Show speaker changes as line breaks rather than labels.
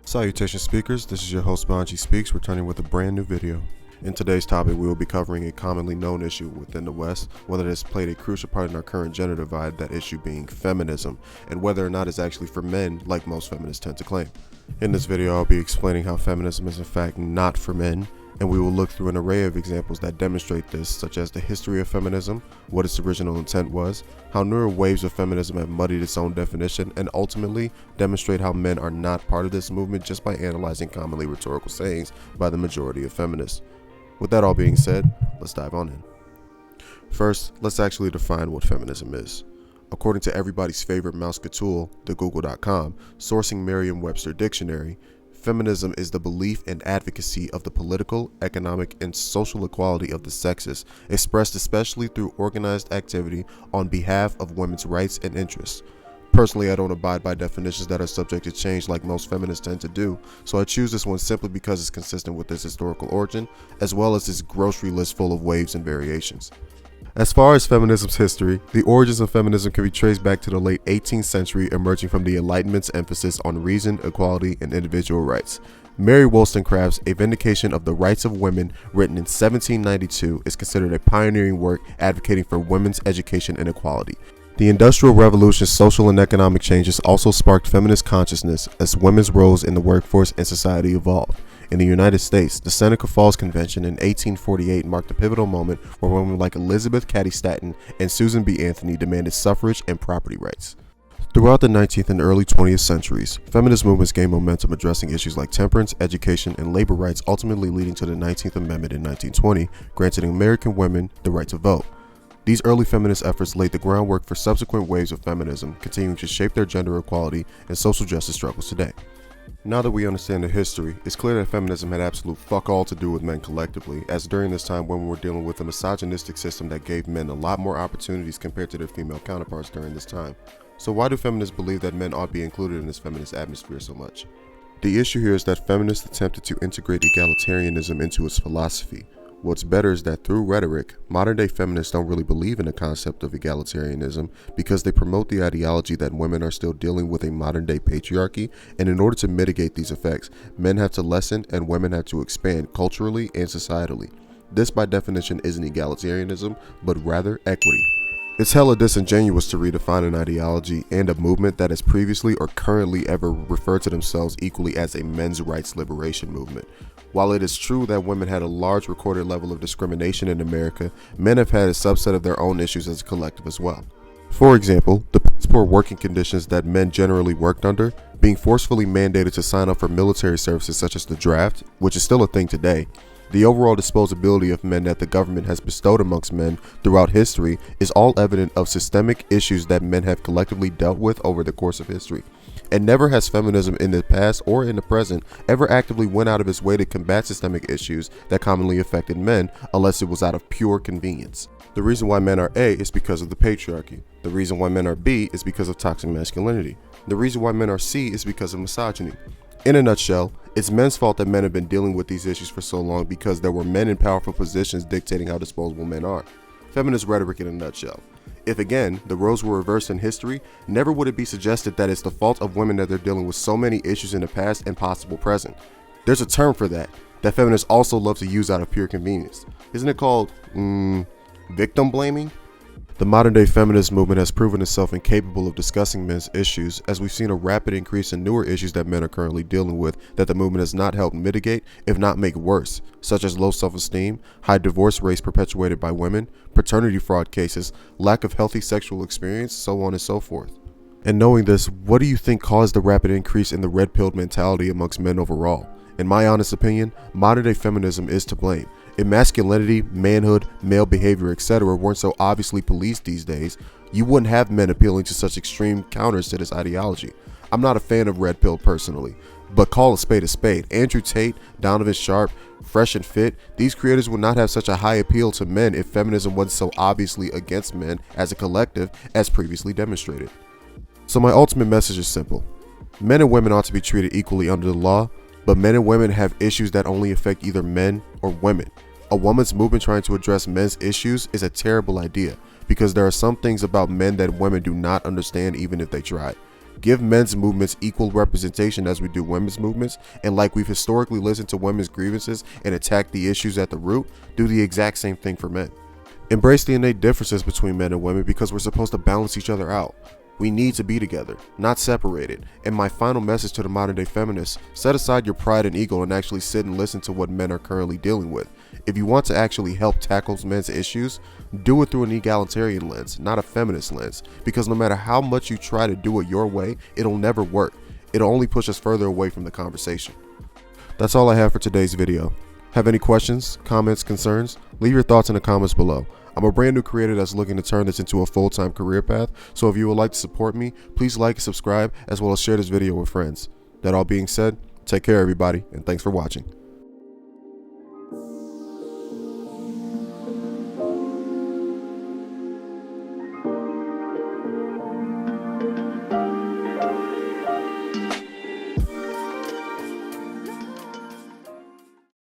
Salutations speakers, this is your host Banji Speaks, returning with a brand new video. In today's topic, we will be covering a commonly known issue within the West, one that has played a crucial part in our current gender divide, that issue being feminism, and whether or not it's actually for men like most feminists tend to claim. In this video, I'll be explaining how feminism is in fact not for men, and we will look through an array of examples that demonstrate this, such as the history of feminism, what its original intent was, how newer waves of feminism have muddied its own definition, and ultimately demonstrate how men are not part of this movement just by analyzing commonly rhetorical sayings by the majority of feminists. With that all being said, let's dive on in. First, let's actually define what feminism is. According to everybody's favorite mouse tool, the Google.com, sourcing Merriam-Webster Dictionary, feminism is the belief and advocacy of the political, economic, and social equality of the sexes, expressed especially through organized activity on behalf of women's rights and interests. Personally, I don't abide by definitions that are subject to change like most feminists tend to do, so I choose this one simply because it's consistent with its historical origin, as well as its grocery list full of waves and variations. As far as feminism's history, the origins of feminism can be traced back to the late 18th century, emerging from the Enlightenment's emphasis on reason, equality, and individual rights. Mary Wollstonecraft's A Vindication of the Rights of Women, written in 1792, is considered a pioneering work advocating for women's education and equality. The Industrial Revolution's social and economic changes also sparked feminist consciousness as women's roles in the workforce and society evolved. In the United States, the Seneca Falls Convention in 1848 marked a pivotal moment where women like Elizabeth Cady Stanton and Susan B. Anthony demanded suffrage and property rights. Throughout the 19th and early 20th centuries, feminist movements gained momentum addressing issues like temperance, education, and labor rights, ultimately leading to the 19th Amendment in 1920, granting American women the right to vote. These early feminist efforts laid the groundwork for subsequent waves of feminism, continuing to shape their gender equality and social justice struggles today. Now that we understand the history, it's clear that feminism had absolute fuck all to do with men collectively, as during this time women were dealing with a misogynistic system that gave men a lot more opportunities compared to their female counterparts during this time. So why do feminists believe that men ought to be included in this feminist atmosphere so much? The issue here is that feminists attempted to integrate egalitarianism into its philosophy. What's better is that through rhetoric, modern-day feminists don't really believe in the concept of egalitarianism because they promote the ideology that women are still dealing with a modern-day patriarchy, and in order to mitigate these effects, men have to lessen and women have to expand culturally and societally. This by definition isn't egalitarianism, but rather equity. It's hella disingenuous to redefine an ideology and a movement that has previously or currently ever referred to themselves equally as a men's rights liberation movement. While it is true that women had a large recorded level of discrimination in America, men have had a subset of their own issues as a collective as well. For example, the poor working conditions that men generally worked under, being forcefully mandated to sign up for military services such as the draft, which is still a thing today, the overall disposability of men that the government has bestowed amongst men throughout history is all evident of systemic issues that men have collectively dealt with over the course of history. And never has feminism in the past or in the present ever actively went out of its way to combat systemic issues that commonly affected men unless it was out of pure convenience. The reason why men are A is because of the patriarchy. The reason why men are B is because of toxic masculinity. The reason why men are C is because of misogyny. In a nutshell, it's men's fault that men have been dealing with these issues for so long because there were men in powerful positions dictating how disposable men are. Feminist rhetoric in a nutshell. If again, the roles were reversed in history, never would it be suggested that it's the fault of women that they're dealing with so many issues in the past and possible present. There's a term for that feminists also love to use out of pure convenience. Isn't it called, victim blaming? The modern-day feminist movement has proven itself incapable of discussing men's issues, as we've seen a rapid increase in newer issues that men are currently dealing with that the movement has not helped mitigate, if not make worse, such as low self-esteem, high divorce rates perpetuated by women, paternity fraud cases, lack of healthy sexual experience, so on and so forth. And knowing this, what do you think caused the rapid increase in the red-pilled mentality amongst men overall? In my honest opinion, modern-day feminism is to blame. If masculinity, manhood, male behavior, etc. weren't so obviously policed these days, you wouldn't have men appealing to such extreme counters to this ideology. I'm not a fan of red pill personally, but call a spade a spade. Andrew Tate, Donovan Sharp, Fresh and Fit, these creators would not have such a high appeal to men if feminism wasn't so obviously against men as a collective as previously demonstrated. So my ultimate message is simple. Men and women ought to be treated equally under the law, but men and women have issues that only affect either men or women. A woman's movement trying to address men's issues is a terrible idea because there are some things about men that women do not understand even if they try. Give men's movements equal representation as we do women's movements, and like we've historically listened to women's grievances and attacked the issues at the root, do the exact same thing for men. Embrace the innate differences between men and women because we're supposed to balance each other out. We need to be together, not separated. And my final message to the modern day feminists, set aside your pride and ego and actually sit and listen to what men are currently dealing with. If you want to actually help tackle men's issues, do it through an egalitarian lens, not a feminist lens, because no matter how much you try to do it your way, it'll never work. It'll only push us further away from the conversation. That's all I have for today's video. Have any questions, comments, concerns? Leave your thoughts in the comments below. I'm a brand new creator that's looking to turn this into a full-time career path, so if you would like to support me, please like and subscribe, as well as share this video with friends. That all being said, take care everybody, and thanks for watching.